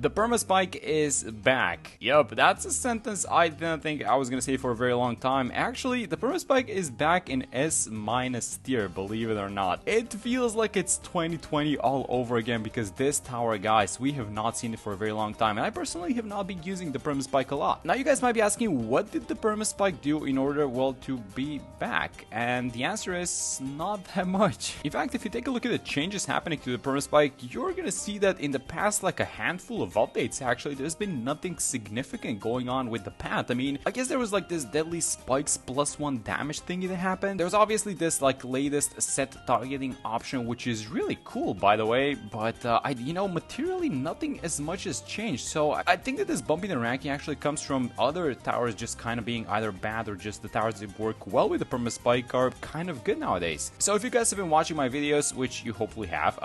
The Perma-Spike is back. Yup, that's a sentence I didn't think I was gonna say for a very long time. Actually, the Perma-Spike is back in S- tier, believe it or not. It feels like it's 2020 all over again because this tower, guys, we have not seen it for a very long time. And I personally have not been using the Perma-Spike a lot. Now, you guys might be asking, what did the Perma-Spike do in order, well, to be back? And the answer is not that much. In fact, if you take a look at the changes happening to the Perma-Spike, you're gonna see that in the past, like a handful of updates, actually, there's been nothing significant going on with the path. I mean, I guess there was like this deadly spikes +1 damage thingy that happened. There's obviously this like latest set targeting option, which is really cool, by the way, but materially nothing as much has changed. So I think that this bumping and ranking actually comes from other towers just kind of being either bad or just the towers that work well with the Perma-Spike are kind of good nowadays. So if you guys have been watching my videos, which you hopefully have,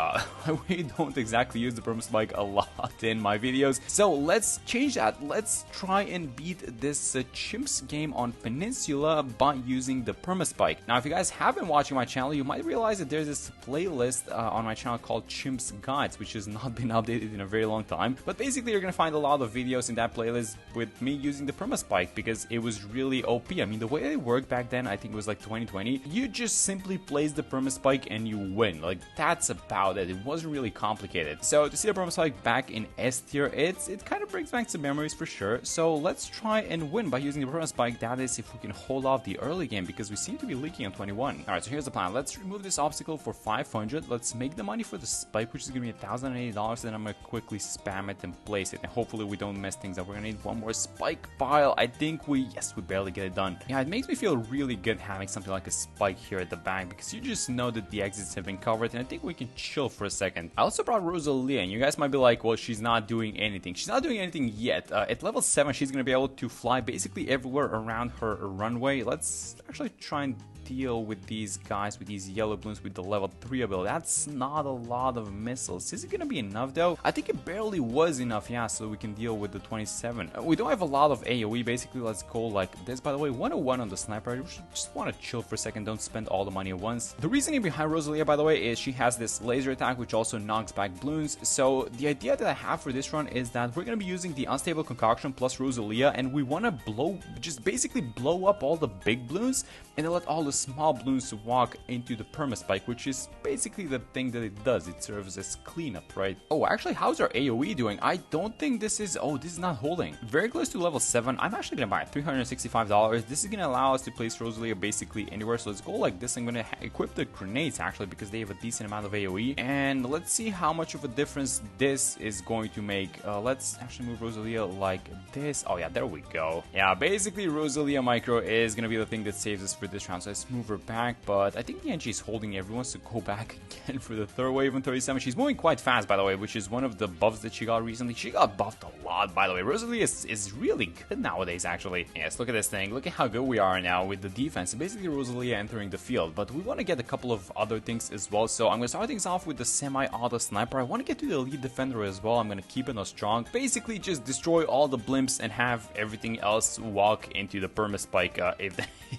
we don't exactly use the Perma-Spike a lot in my videos. So let's change that. Let's try and beat this Chimps game on Peninsula by using the Perma-Spike. Now, if you guys have been watching my channel, you might realize that there's this playlist on my channel called Chimps Guides, which has not been updated in a very long time. But basically, you're gonna find a lot of videos in that playlist with me using the Perma-Spike because it was really OP. I mean, the way it worked back then, I think it was like 2020. You just simply place the Perma-Spike and you win. Like, that's about it. It wasn't really complicated. So to see the Perma-Spike back in S tier, it kind of brings back some memories for sure. So let's try and win by using the Perma-Spike. That is, if we can hold off the early game because we seem to be leaking on 21. Alright, so here's the plan. Let's remove this obstacle for 500. Let's make the money for the spike, which is gonna be $1,080. Then I'm gonna quickly spam it and place it. And hopefully we don't mess things up. We're gonna need one more spike pile. I think we barely get it done. Yeah, it makes me feel really good having something like a spike here at the back because you just know that the exits have been covered and I think we can chill for a second. I also brought Rosalia, and you guys might be like, well, she's not doing anything. She's not doing anything yet. At level 7, she's gonna be able to fly basically everywhere around her runway. Let's actually try and deal with these guys, with these yellow balloons with the level 3 ability. That's not a lot of missiles. Is it gonna be enough though? I think it barely was enough, yeah, so we can deal with the 27. We don't have a lot of AoE, basically. Let's go like this. By the way, 101 on the sniper. I just want to chill for a second, don't spend all the money at once. The reasoning behind Rosalia, by the way, is she has this laser attack which also knocks back balloons. So the idea that I have for this run is that we're gonna be using the unstable concoction plus Rosalia, and we want to just basically blow up all the big balloons and then let all the small balloons walk into the Perma-Spike, which is basically the thing that it does. It serves as cleanup, right? Oh, actually, how's our AoE doing? I don't think this is... Oh, this is not holding. Very close to level 7. I'm actually gonna buy it. $365. This is gonna allow us to place Rosalia basically anywhere. So let's go like this. I'm gonna equip the grenades, actually, because they have a decent amount of AoE. And let's see how much of a difference this is going to make. Let's actually move Rosalia like this. Oh, yeah, there we go. Yeah, basically, Rosalia Micro is gonna be the thing that saves us for this round. So let's move her back, but I think the NG is holding everyone, so go back again for the third wave on 37. She's moving quite fast, by the way, which is one of the buffs that she got recently. She got buffed a lot, by the way. Rosalia is really good nowadays, actually. Yes, look at this thing. Look at how good we are now with the defense. Basically, Rosalia entering the field, but we want to get a couple of other things as well. So I'm going to start things off with the semi-auto sniper. I want to get to the elite defender as well. I'm going to keep it on strong. Basically, just destroy all the blimps and have everything else walk into the Perma-Spike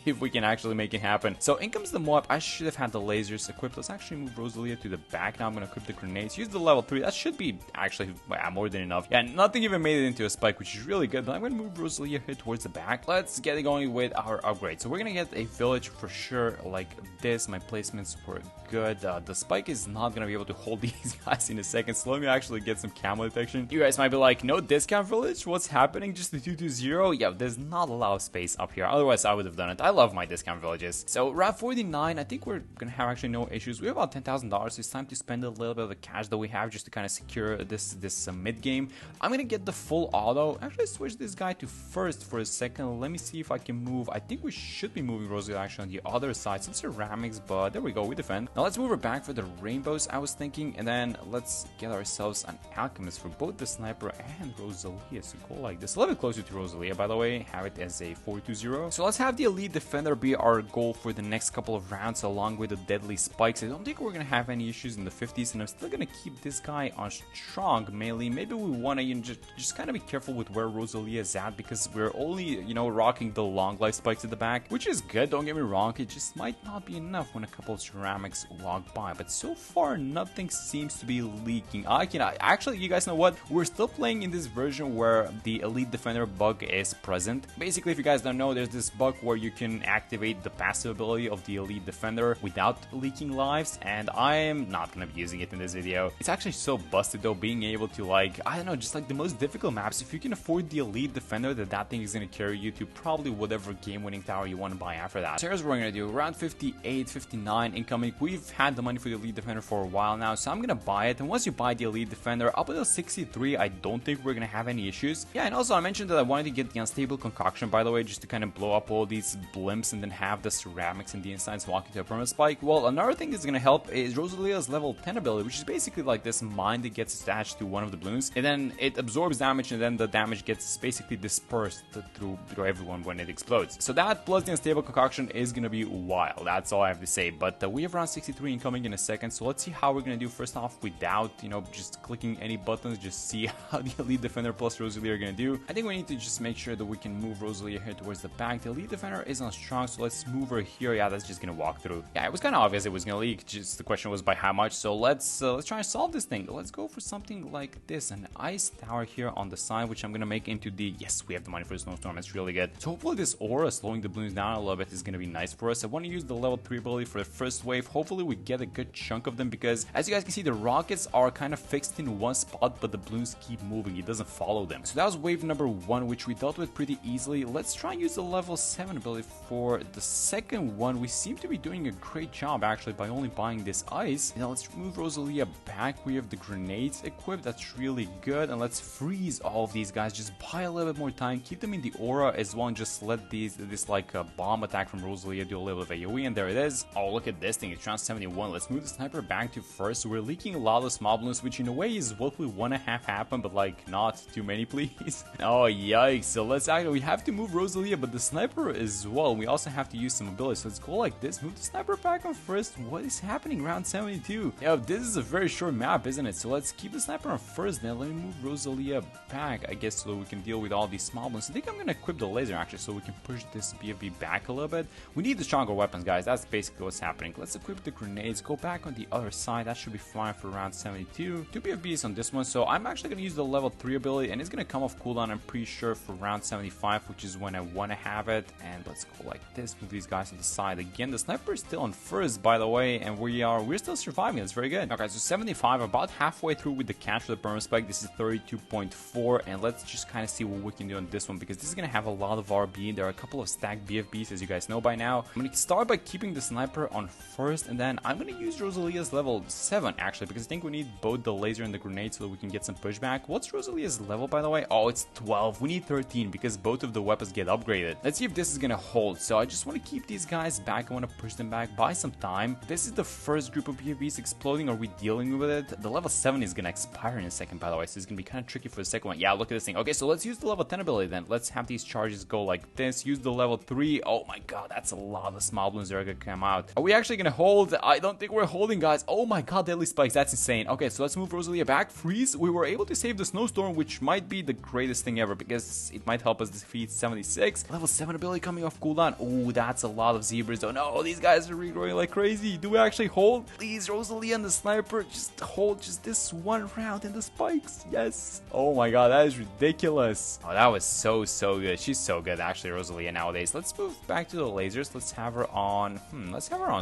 if we can actually make it happen. So in comes the Moab. I should have had the lasers equipped. Let's actually move Rosalia to the back. Now I'm going to equip the grenades. Use the level 3. That should be actually more than enough. Yeah, nothing even made it into a spike, which is really good. But I'm going to move Rosalia here towards the back. Let's get it going with our upgrade. So we're going to get a village for sure like this. My placements were good. The spike is not going to be able to hold these guys in a second. So let me actually get some camo detection. You guys might be like, no discount village? What's happening? Just the 220? Yeah, there's not a lot of space up here. Otherwise, I would have done it. I love my discount villages. So route 49, I think we're gonna have actually no issues. We have about $10,000. So it's time to spend a little bit of the cash that we have just to kind of secure this mid game. I'm gonna get the full auto. Actually, switch this guy to first for a second. Let me see if I can move. I think we should be moving Rosalia actually on the other side. Some ceramics, but there we go. We defend. Now let's move her back for the rainbows, I was thinking, and then let's get ourselves an alchemist for both the sniper and Rosalia. So go like this. A little bit closer to Rosalia, by the way. Have it as a 420. So let's have the elite defender be our goal for the next couple of rounds along with the deadly spikes. I don't think we're gonna have any issues in the 50s, and I'm still gonna keep this guy on strong melee. Maybe we wanna, you know, just kind of be careful with where Rosalia is at, because we're only, you know, rocking the long life spikes at the back, which is good, don't get me wrong. It just might not be enough when a couple of ceramics walk by, but so far nothing seems to be leaking. Actually, you guys know what? We're still playing in this version where the Elite Defender bug is present. Basically, if you guys don't know, there's this bug where you can activate the passive ability of the Elite Defender without leaking lives, and I am not gonna be using it in this video. It's actually so busted though, being able to, like, I don't know, just like the most difficult maps, if you can afford the Elite Defender, that thing is gonna carry you to probably whatever game-winning tower you want to buy after that. So here's what we're gonna do. Around 58, 59 incoming. We've had the money for the Elite Defender for a while now, so I'm gonna buy it. And once you buy the Elite Defender, up until 63, I don't think we're gonna have any issues. Yeah, and also I mentioned that I wanted to get the unstable concoction, by the way, just to kind of blow up all these blimps and then have the ceramics in the insides walk into a Perma-Spike. Well, another thing that's gonna help is Rosalia's level 10 ability, which is basically like this mine that gets attached to one of the balloons, and then it absorbs damage, and then the damage gets basically dispersed through everyone when it explodes. So that plus the unstable concoction is gonna be wild. That's all I have to say. But we have around 63 incoming in a second, so let's see how we're gonna do first off without, you know, just clicking any buttons. Just see how the Elite Defender plus Rosalia are gonna do. I think we need to just make sure that we can move Rosalia here towards the back. The Elite Defender is on strong, so let's move her here. Yeah, that's just gonna walk through. Yeah, it was kind of obvious it was gonna leak, just the question was by how much. So let's try and solve this thing. Let's go for something like this, an ice tower here on the side, which I'm gonna make into the, yes, we have the money for the snowstorm. It's really good. So hopefully this aura slowing the balloons down a little bit is gonna be nice for us. I want to use the level 3 ability for the first wave. Hopefully we get a good chunk of them, because as you guys can see, the rockets are kind of fixed in one spot, but the balloons keep moving. It doesn't follow them. So that was wave number 1, which we dealt with pretty easily. Let's try and use the level 7 ability for the second one. We seem to be doing a great job actually by only buying this ice. Now let's move Rosalia back. We have the grenades equipped. That's really good. And let's freeze all of these guys. Just buy a little bit more time. Keep them in the aura as well, and just let this like a bomb attack from Rosalia do a little bit of AoE, and there it is. Oh, look at this thing. It's round 71. Let's move the sniper back to first. We're leaking a lot of small balloons, which in a way is what we want to have happen, but like not too many, please. Oh, yikes. So let's actually, we have to move Rosalia, but the sniper as well. We also have to use some abilities. So let's go like this. Move the sniper back on first. What is happening? Round 72. Yeah, this is a very short map, isn't it? So let's keep the sniper on first. Then let me move Rosalia back, I guess, so we can deal with all these small balloons. I think I'm gonna equip the laser actually, so we can push this BFB back a little bit. We need the stronger weapons, guys. That's basically what's happening. Let's equip the grenades. Go back on the other side. That should be fine for round 72. 2 BFBs on this one. So I'm actually gonna use the level 3 ability, and it's gonna come off cooldown, I'm pretty sure, for round 75, which is when I want to have it. And let's go like this. Move these guys to the side again. The sniper is still on first, by the way, and we're still surviving. That's very good. Okay, so 75, about halfway through with the catch for the Perma-Spike. This is 32.4, and let's just kind of see what we can do on this one, because this is gonna have a lot of RB. There are a couple of stacked BFBs, as you guys know by now. I'm gonna start by keeping the sniper on first, and then I'm gonna use Rosalia's level 7 actually, because I think we need both the laser and the grenade so that we can get some pushback. What's Rosalia's level, by the way? Oh, it's 12. We need 13 because both of the weapons get upgraded. Let's see if this is gonna hold. So I just want to keep these guys back. I want to push them back, buy some time. This is the first group of BFBs exploding. Are we dealing with it? The level 7 is gonna expire in a second, by the way, so it's gonna be kind of tricky for the second one. Yeah, look at this thing. Okay, so let's use the level 10 ability then. Let's have these charges go like this. Use the level 3. Oh my god, that's a lot of small balloons that are gonna come out. Are we actually gonna hold? I don't think we're holding, guys. Oh my god, deadly spikes. That's insane. Okay, so let's move Rosalia back. Freeze. We were able to save the snowstorm, which might be the greatest thing ever, because it might help us defeat 76. Level 7 ability coming off cooldown. Oh, that's a lot of zebras. Oh no, these guys are regrowing like crazy. Do we actually hold? Please, Rosalia and the sniper, just hold just this one round and the spikes. Yes. Oh my god, that is ridiculous. Oh, that was so good. She's so good, actually, Rosalia nowadays. Let's move back to the lasers. Let's have her on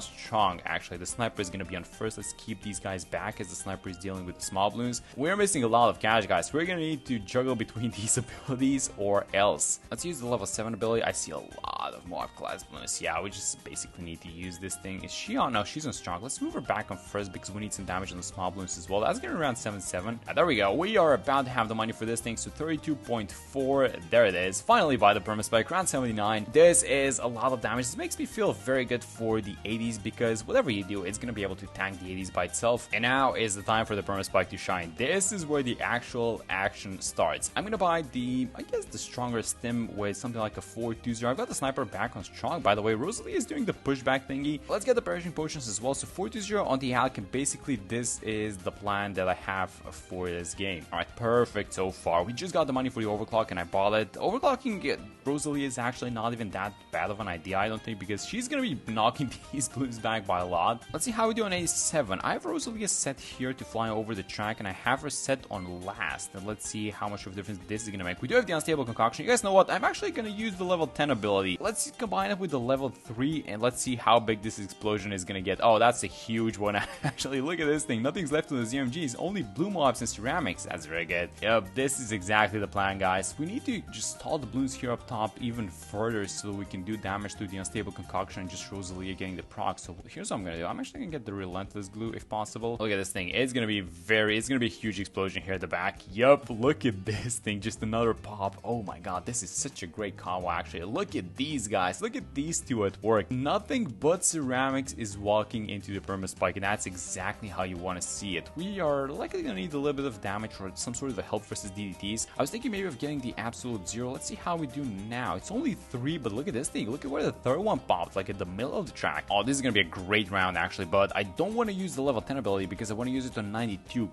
strong, actually. The sniper is gonna be on first. Let's keep these guys back as the sniper is dealing with the small balloons. We're missing a lot of cash, guys. We're gonna need to juggle between these abilities or else. Let's use the level 7 ability. I see a lot of Moab class balloons. Yeah, we just basically need to use this thing. Is she on? No, she's on strong. Let's move her back on first because we need some damage on the small balloons as well. That's gonna be around 7-7. There we go. We are about to have the money for this thing. So 32.4. There it is. Finally by the Perma-Spike. Round 79. This is a lot of damage. This makes me feel very good for the 80s, because whatever you do, it's gonna be able to tank the 80s by itself. And now is the time for the Perma-Spike to shine. This is where the actual action starts. I'm gonna buy the, I guess, the stronger stim with something like a 4-2-0. I've got the sniper back on strong, by the way. way. Rosalie is doing the pushback thingy. Let's get the perishing potions as well. So 4-2-0 on the Halcyon. Basically, this is the plan that I have for this game. Alright, perfect so far. We just got the money for the overclock and I bought it. Overclocking Rosalie is actually not even that bad of an idea, I don't think, because she's gonna be knocking these Bloons back by a lot. Let's see how we do on A7. I have Rosalie set here to fly over the track, and I have her set on last. And let's see how much of a difference this is gonna make. We do have the unstable concoction. You guys know what? I'm actually gonna use the level 10 ability. Let's combine it with the level 3, and let's see how big this explosion is gonna get. Oh, that's a huge one. Actually, look at this thing. Nothing's left on the ZMGs. Only blue mobs and ceramics. That's very good. Yep, this is exactly the plan, guys. We need to just stall the Bloons here up top even further so we can do damage to the unstable concoction and just Rosalie getting the proc. So here's what I'm gonna do. I'm actually gonna get the relentless glue if possible. Look at this thing. It's gonna be a huge explosion here at the back. Yup, look at this thing. Just another pop. Oh my god, this is such a great combo actually. Look at these guys. Look at these two at work. Nothing but ceramics is walking into the Perma-Spike, and that's exactly how you want to see it. We are likely gonna need a little bit of damage or some sort of a help versus DDTs. I was thinking maybe of getting the absolute 0. Let's see how we do now. It's only 3, but look at this thing. Look at where the third one popped, like in the middle of the track. Oh, this is gonna be a great round actually, but I don't want to use the level 10 ability because I want to use it on 92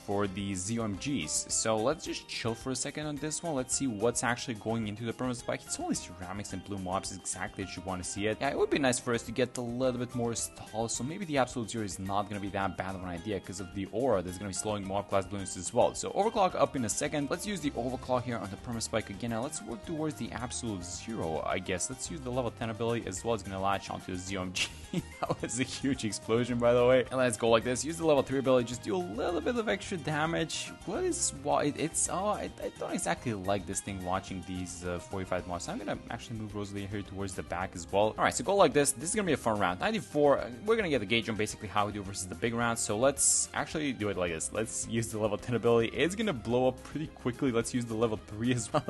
for the ZOMGs. So let's just chill for a second on this one. Let's see what's actually going into the Perma-Spike. It's only ceramics and blue mobs, exactly as you want to see it. Yeah, it would be nice for us to get a little bit more stall, so maybe the absolute 0 is not going to be that bad of an idea because of the aura that's going to be slowing mob class Bloons as well. So overclock up in a second. Let's use the overclock here on the Perma-Spike again. Now let's work towards the absolute 0, I guess. Let's use the level 10 ability as well. It's going to latch onto the ZOMG. That was a huge explosion, by the way. And let's go like this. Use the level 3 ability. Just do a little bit of extra damage. What is why it's I don't exactly like this thing watching these 45 mobs. So I'm gonna actually move Rosalie here towards the back as well. Alright, so go like this. This is gonna be a fun round. 94. We're gonna get the gauge on basically how we do versus the big round. So let's actually do it like this. Let's use the level 10 ability. It's gonna blow up pretty quickly. Let's use the level 3 as well.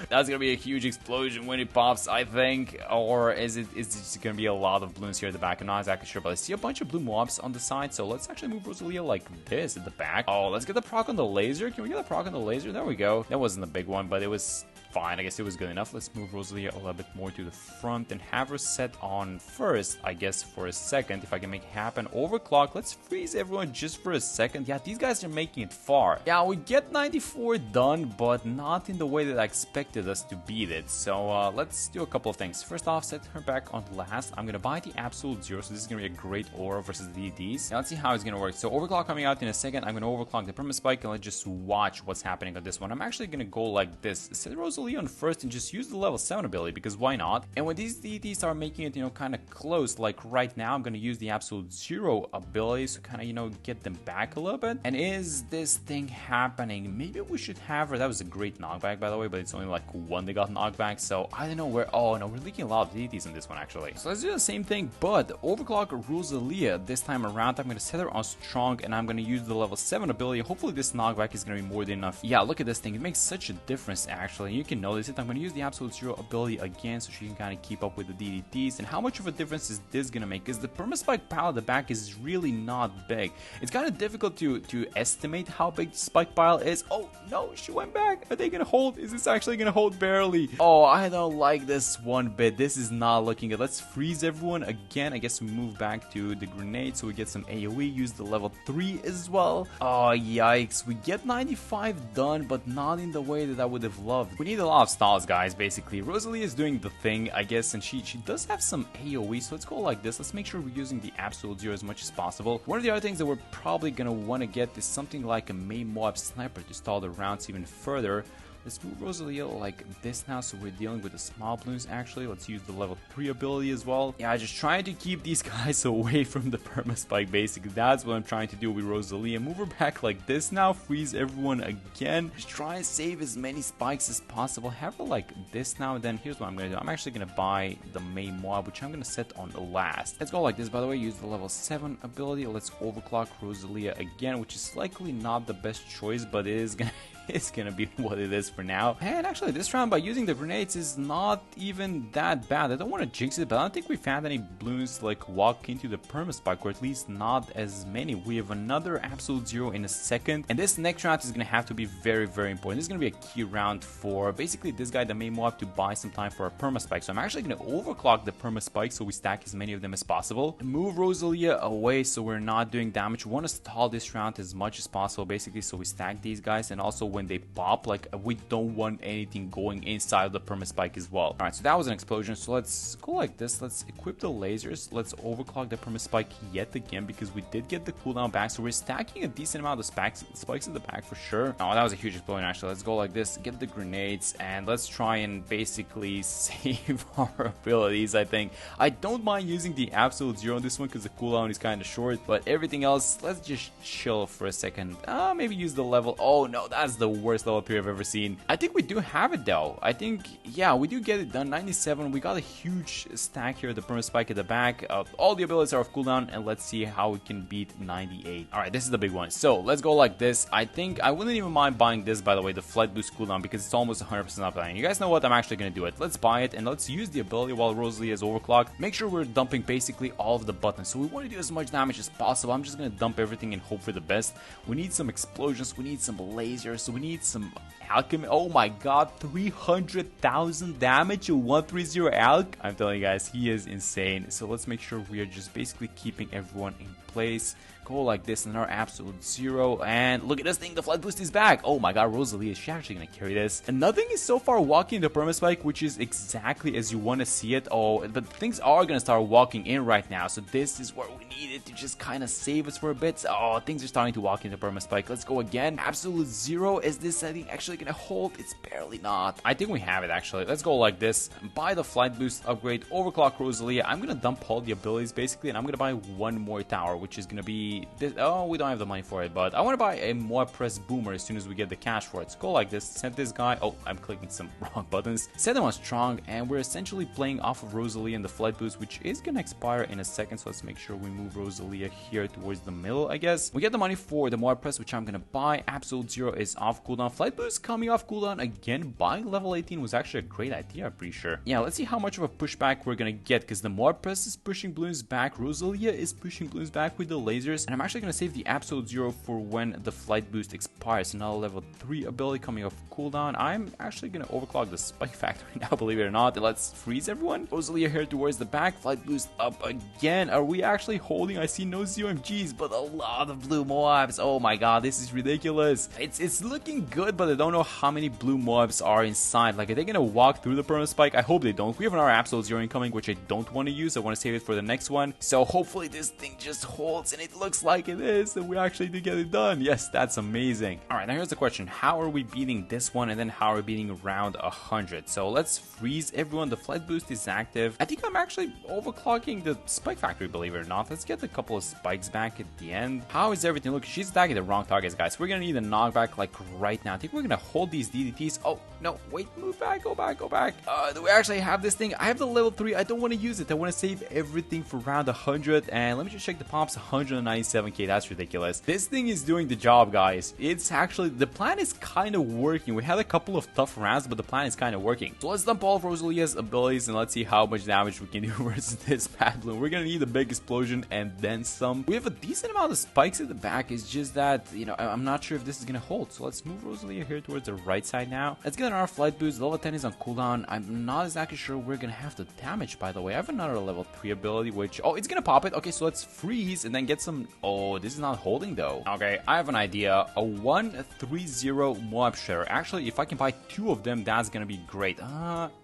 That's gonna be a huge explosion when it pops, I think. Or is it just gonna be a lot of Bloons here at the back? I'm not exactly sure, but I see a bunch of blue mobs on the side. So let's actually move Rosalia like this at the back. Oh, let's get the proc on the laser. Can we get a proc on the laser? There we go. That wasn't a big one, but it was fine. I guess it was good enough. Let's move Rosalia a little bit more to the front and have her set on first, I guess, for a second, if I can make it happen. Overclock. Let's freeze everyone just for a second. Yeah, these guys are making it far. Yeah, we get 94 done, but not in the way that I expected us to beat it. So let's do a couple of things. First off, set her back on last. I'm gonna buy the absolute 0, so this is gonna be a great aura versus the DDs. Now let's see how it's gonna work. So overclock coming out in a second. I'm gonna overclock the Perma-Spike and let's just watch what's happening on this one. I'm actually gonna go like this. Set Rosalie on first and just use the level 7 ability, because why not? And when these DDs are making it, kind of close, like right now, I'm gonna use the absolute 0 ability to kind of, get them back a little bit. And is this thing happening? Maybe we should have her. That was a great knockback, by the way, but it's only like one that got knocked back, so I don't know where. Oh no, we're leaking a lot of DDs in this one actually. So let's do the same thing, but overclock Rosalia this time around. I'm gonna set her on strong and I'm gonna use the level 7 ability. Hopefully this knockback is gonna be more than enough. Yeah, look at this thing. It makes such a difference actually. You can notice it. I'm gonna use the absolute 0 ability again so she can kind of keep up with the DDTs. And how much of a difference is this gonna make? Because the Perma-Spike pile at the back is really not big. It's kind of difficult to estimate how big the spike pile is. Oh no, she went back. Are they gonna hold? Is this actually gonna hold? Barely. Oh, I don't like this one bit. This is not looking good. Let's freeze everyone again. I guess we move back to the grenade so we get some AoE. Use the level 3 as well. Oh yikes, we get 95 done, but not in the way that I would have loved. We need a lot of stalls, guys. Basically Rosalie is doing the thing, I guess, and she does have some AoE, so let's go like this. Let's make sure we're using the absolute 0 as much as possible. One of the other things that we're probably gonna want to get is something like a main mob sniper to stall the rounds even further. Let's move Rosalia like this now, so we're dealing with the small Bloons actually. Let's use the level 3 ability as well. Yeah, just trying to keep these guys away from the Perma-Spike, basically. That's what I'm trying to do with Rosalia. Move her back like this now, freeze everyone again. Just try and save as many spikes as possible. Have her like this now, and then here's what I'm gonna do. I'm actually gonna buy the main mob, which I'm gonna set on the last. Let's go like this, by the way. Use the level 7 ability. Let's overclock Rosalia again, which is likely not the best choice, but it is gonna is gonna be what it is for now. And actually, this round by using the grenades is not even that bad. I don't want to jinx it, but I don't think we found any Bloons to like walk into the Perma-Spike, or at least not as many. We have another absolute zero in a second, and this next round is gonna have to be very, very important. This is gonna be a key round for basically this guy, the main mob, to buy some time for a Perma-Spike. So I'm actually gonna overclock the Perma-Spike so we stack as many of them as possible. Move Rosalia away so we're not doing damage. We want to stall this round as much as possible, basically, so we stack these guys, and also when they pop, like, we don't want anything going inside of the Perma-Spike as well. Alright, so that was an explosion, so let's go like this. Let's equip the lasers. Let's overclock the Perma-Spike yet again, because we did get the cooldown back, so we're stacking a decent amount of spikes in the back for sure. Oh, that was a huge explosion, actually. Let's go like this, get the grenades, and let's try and basically save our abilities. I think I don't mind using the absolute zero on this one because the cooldown is kind of short, but everything else, let's just chill for a second. Maybe use the level. Oh no, that's the worst level 3 I've ever seen. I think we do have it though. I think, yeah, we do get it done. 97. We got a huge stack here, the Perma-Spike at the back. All the abilities are off cooldown, and let's see how we can beat 98. Alright, this is the big one. So let's go like this. I think I wouldn't even mind buying this, by the way, the flight boost cooldown, because it's almost 100% up. You guys know what? I'm actually gonna do it. Let's buy it, and let's use the ability while Rosalie is overclocked. Make sure we're dumping basically all of the buttons. So we want to do as much damage as possible. I'm just gonna dump everything and hope for the best. We need some explosions, we need some lasers, so we need some alchemy. Oh my god, 300,000 damage to 130 alch. I'm telling you guys, he is insane. So let's make sure we are just basically keeping everyone in place. Go like this, and our absolute zero, and look at this thing, the flight boost is back. Oh my god, Rosalie, is she actually gonna carry this? And nothing is so far walking the Perma-Spike, which is exactly as you want to see it. Oh, but things are gonna start walking in right now, so this is what we needed to just kind of save us for a bit. Oh, things are starting to walk into Perma-Spike. Let's go again. Absolute zero. Is this setting actually gonna hold? It's barely not. I think we have it actually. Let's go like this. Buy the flight boost upgrade, overclock Rosalia. I'm gonna dump all the abilities basically, and I'm gonna buy one more tower, which is gonna be this. Oh, we don't have the money for it, but I want to buy a more press boomer as soon as we get the cash for it. So go like this, set this guy. Oh, I'm clicking some wrong buttons. Set them on strong, and we're essentially playing off of Rosalia and the flight boost, which is gonna expire in a second. So let's make sure we move Rosalia here towards the middle, I guess. We get the money for the more press, which I'm gonna buy. Absolute zero is off cooldown. Flight boost coming off cooldown again. Buying level 18 was actually a great idea, I'm pretty sure. Yeah, let's see how much of a pushback we're gonna get, because the more press is pushing Bloons back, Rosalia is pushing Bloons back with the lasers, and I'm actually gonna save the absolute zero for when the flight boost expires. Another level 3 ability coming off cooldown. I'm actually gonna overclock the spike factory now, believe it or not. Let's freeze everyone. Rosalia here towards the back. Flight boost up again. Are we actually holding? I see no ZMGs, but a lot of blue mobs. Oh my god, this is ridiculous. It's looking good, but I don't know how many blue mobs are inside. Like, are they gonna walk through the Perma-Spike? I hope they don't. We have another absolute zero incoming, which I don't want to use. I want to save it for the next one. So hopefully this thing just holds, and it looks like it is. We actually did get it done. Yes, that's amazing. All right, now here's the question. How are we beating this one, and then how are we beating round 100? So let's freeze everyone. The flight boost is active. I think I'm actually overclocking the spike factory, believe it or not. Let's get a couple of spikes back at the end. How is everything? Look, she's attacking the wrong targets, guys. We're gonna need a knockback like right now. I think we're gonna hold these DDTs. Oh no, wait, move back, go back, go back. Do we actually have this thing? I have the level 3. I don't want to use it. I want to save everything for round 100. And let me just check the pops. 197k. That's ridiculous. This thing is doing the job, guys. It's actually, the plan is kind of working. We had a couple of tough rounds, but the plan is kind of working. So let's dump all of Rosalia's abilities, and let's see how much damage we can do versus this bad Bloon. We're gonna need a big explosion and then some. We have a decent amount of spikes at the back. It's just that, you know, I'm not sure if this is gonna hold. So let's move Rosalia here towards the right side now. Let's get our flight boost. Level 10 is on cooldown. I'm not exactly sure we're gonna have the damage, by the way. I have another level 3 ability, which, oh, it's gonna pop it. Okay, so let's freeze and then get some. Oh, this is not holding though. Okay, I have an idea. A 130 mob share. Actually, if I can buy 2 of them, that's gonna be great.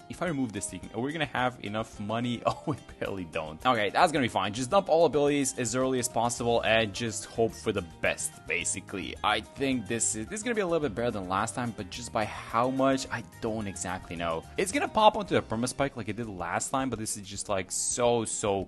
If I remove this thing, are we gonna have enough money? Oh, we barely don't. Okay, that's gonna be fine. Just dump all abilities as early as possible and just hope for the best, basically. I think this is gonna be a little bit better than last time, but just by how much, I don't exactly know. It's gonna pop onto the Perma-Spike like it did last time, but this is just like so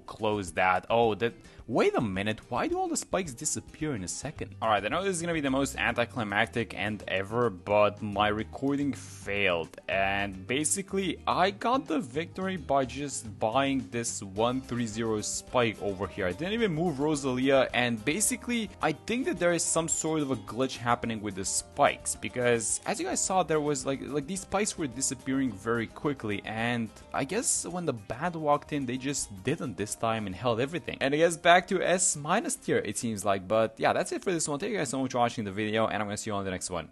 close that, oh, that. Wait a minute, why do all the spikes disappear in a second? Alright, I know this is gonna be the most anticlimactic end ever, but my recording failed, and basically I got the victory by just buying this 130 spike over here. I didn't even move Rosalia, and basically I think that there is some sort of a glitch happening with the spikes, because as you guys saw, there was like these spikes were disappearing very quickly, and I guess when the bad walked in, they just didn't this time and held everything. And I guess back to S- tier, it seems like. But yeah, that's it for this one. Thank you guys so much for watching the video, and I'm gonna see you on the next one.